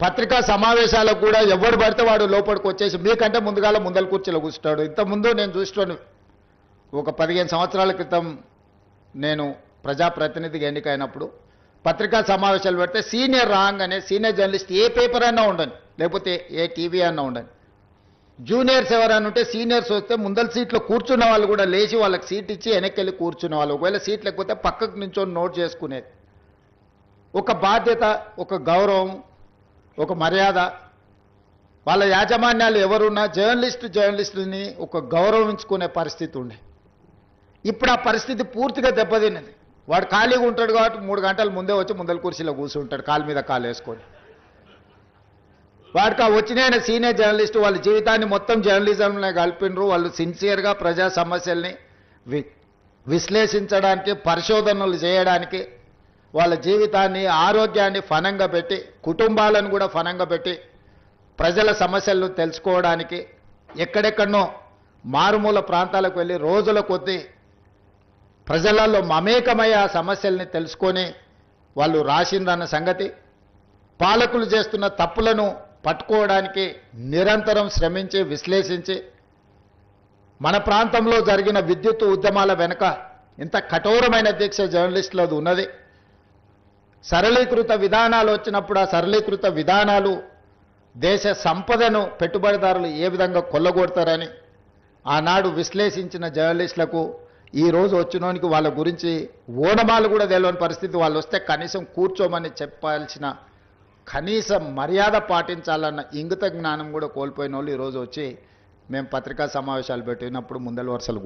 పత్రికా సమావేశాలకు కూడా ఎవరు పడితే వాడు లోపలికి వచ్చేసి మీకంటే ముందల కుర్చీలో కూర్చుంటాడు. ఇంతకుముందు నేను చూస్తున్నాను, ఒక 15 సంవత్సరాల క్రితం నేను ప్రజాప్రతినిధిగా ఎన్నికైనప్పుడు పత్రికా సమావేశాలు పెడితే సీనియర్ రాగానే సీనియర్ జర్నలిస్ట్ ఏ పేపర్ అన్నా ఉండని, లేకపోతే ఏ టీవీ అన్నా ఉండని, జూనియర్స్ ఎవరైనా ఉంటే సీనియర్స్ వస్తే ముందల సీట్లో కూర్చున్న వాళ్ళు కూడా లేచి వాళ్ళకి సీట్ ఇచ్చి వెనక్కి వెళ్ళి కూర్చునే వాళ్ళు. ఒకవేళ సీట్ లేకపోతే పక్కకు నించొని నోట్ చేసుకునేది. ఒక బాధ్యత, ఒక గౌరవం, ఒక మర్యాద. వాళ్ళ యాజమాన్యాలు ఎవరున్నా జర్నలిస్టుని ఒక గౌరవించుకునే పరిస్థితి ఉండే. ఇప్పుడు ఆ పరిస్థితి పూర్తిగా దెబ్బతిన్నది. వాడు ఖాళీగా ఉంటాడు కాబట్టి 3 గంటల ముందే వచ్చి ముందల కుర్చీలో కూర్చుంటాడు, కాలు మీద కాలు వేసుకొని. వాడికి ఆ వచ్చిన సీనియర్ జర్నలిస్టు వాళ్ళ జీవితాన్ని మొత్తం జర్నలిజంలో కలిపినరు. వాళ్ళు సిన్సియర్గా ప్రజా సమస్యల్ని విశ్లేషించడానికి, పరిశోధనలు చేయడానికి, వాళ్ళ జీవితాన్ని, ఆరోగ్యాన్ని ఫనంగా పెట్టి, కుటుంబాలను కూడా ఫనంగా పెట్టి ప్రజల సమస్యలను తెలుసుకోవడానికి ఎక్కడెక్కడనో మారుమూల ప్రాంతాలకు వెళ్ళి రోజుల కొద్దీ ప్రజలలో మమేకమయ్యే ఆ సమస్యల్ని తెలుసుకొని వాళ్ళు రాసిందన్న సంగతి, పాలకులు చేస్తున్న తప్పులను పట్టుకోవడానికి నిరంతరం శ్రమించి విశ్లేషించి మన ప్రాంతంలో జరిగిన విద్యుత్ ఉద్యమాల వెనుక ఇంత కఠోరమైన దీక్ష జర్నలిస్టులది ఉన్నది. సరళీకృత విధానాలు వచ్చినప్పుడు ఆ సరళీకృత విధానాలు దేశ సంపదను పెట్టుబడిదారులు ఏ విధంగా కొల్లగొడతారని ఆనాడు విశ్లేషించిన జర్నలిస్టులకు ఈరోజు వచ్చినోనికి వాళ్ళ గురించి ఓనమాలు కూడా తెలియని పరిస్థితి. వాళ్ళు వస్తే కనీసం కూర్చోమని చెప్పాల్సిన కనీస మర్యాద పాటించాలన్న ఇంగిత జ్ఞానం కూడా కోల్పోయిన వాళ్ళు ఈరోజు వచ్చి మేము పత్రికా సమావేశాలు పెట్టినప్పుడు ముందల వరుసలు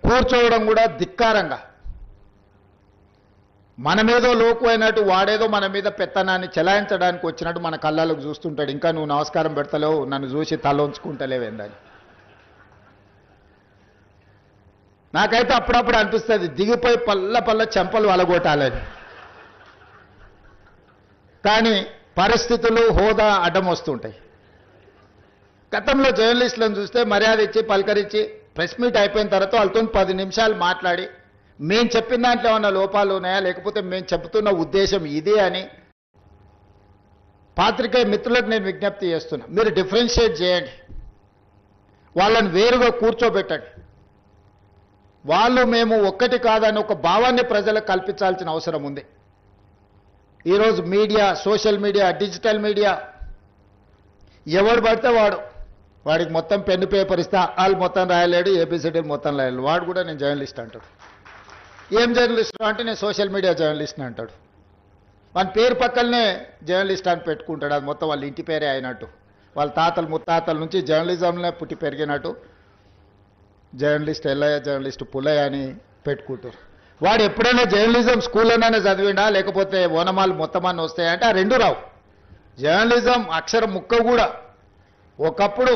కూర్చోవడం కూడా ధిక్కారంగా, మనమేదో లోకు అయినట్టు వాడేదో మన మీద పెత్తనాన్ని చెలాయించడానికి వచ్చినట్టు మన కళ్ళకు చూస్తుంటాడు. ఇంకా నువ్వు నమస్కారం పెడతలేవు, నన్ను చూసి తల ఉంచుకుంటలేవేందని. నాకైతే అప్పుడప్పుడు అనిపిస్తుంది దిగిపోయి పల్ల చెంపలు వలగొట్టాలని. కానీ పరిస్థితులు, హోదా అడ్డం వస్తుంటాయి. గతంలో జర్నలిస్టులను చూస్తే మర్యాద ఇచ్చి పలకరించి ప్రెస్ మీట్ అయిపోయిన తర్వాత వాళ్ళతో 10 నిమిషాలు మాట్లాడి మేము చెప్పిన దాంట్లో ఏమన్నా లోపాలు ఉన్నాయా, లేకపోతే మేము చెబుతున్న ఉద్దేశం ఇదే అని పాత్రికేయ మిత్రులకు నేను విజ్ఞప్తి చేస్తున్నా. మీరు డిఫరెన్షియేట్ చేయండి, వాళ్ళని వేరుగా కూర్చోబెట్టండి. వాళ్ళు మేము ఒక్కటి కాదని ఒక భావాన్ని ప్రజలకు కల్పించాల్సిన అవసరం ఉంది. ఈరోజు media, social media, digital media ఎవడు పడితే వాడికి మొత్తం పెన్ను పేపర్ ఇస్తా వాళ్ళు మొత్తం రాయలేడు, ఏబిసిడీలు మొత్తం రాయలేడు. వాడు కూడా నేను జర్నలిస్ట్ అంటాడు. ఏం జర్నలిస్ట్ అంటే నేను సోషల్ మీడియా జర్నలిస్ట్ని అంటాడు. వాని పేరు పక్కనే జర్నలిస్ట్ అని పెట్టుకుంటాడు. అది మొత్తం వాళ్ళ ఇంటి పేరే అయినట్టు, వాళ్ళ తాతలు ముత్తాతల నుంచి జర్నలిజంలో పుట్టి పెరిగినట్టు జర్నలిస్ట్ ఎల్లయ్య, జర్నలిస్ట్ పుల్లయ్య అని పెట్టుకుంటారు. వాడు ఎప్పుడైనా జర్నలిజం స్కూల్లోనే చదివిండా, లేకపోతే ఓనమాలు మొత్తం అన్నీ వస్తాయంటే ఆ రెండు రావు. జర్నలిజం అక్షరం ముక్క కూడా ఒకప్పుడు